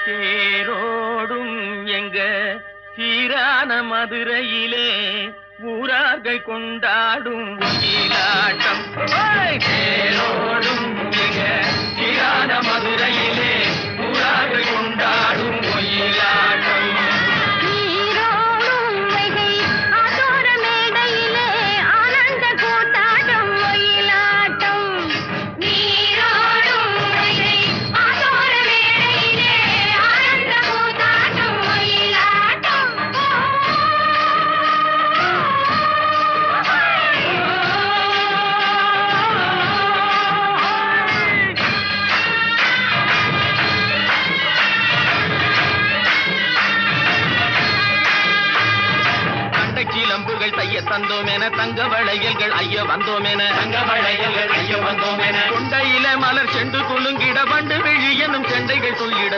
தேரோடும் எங்க சீரான மதுரையிலே ஊரார்கள் கொண்டாடும் ஒயிலாட்டம். தேரோடும் எங்க சீரான மதுரையிலே ஊரார்கள் கொண்டாடும் ஒயிலாட்டம். சிலம்புகள் தைய தந்தோமென தங்க வளையல்கள் ஐய வந்தோமென கொண்டையில மலர் செண்டு குலுங்கிட வண்டு விழி எனும் செண்டைகள் சொல்லிட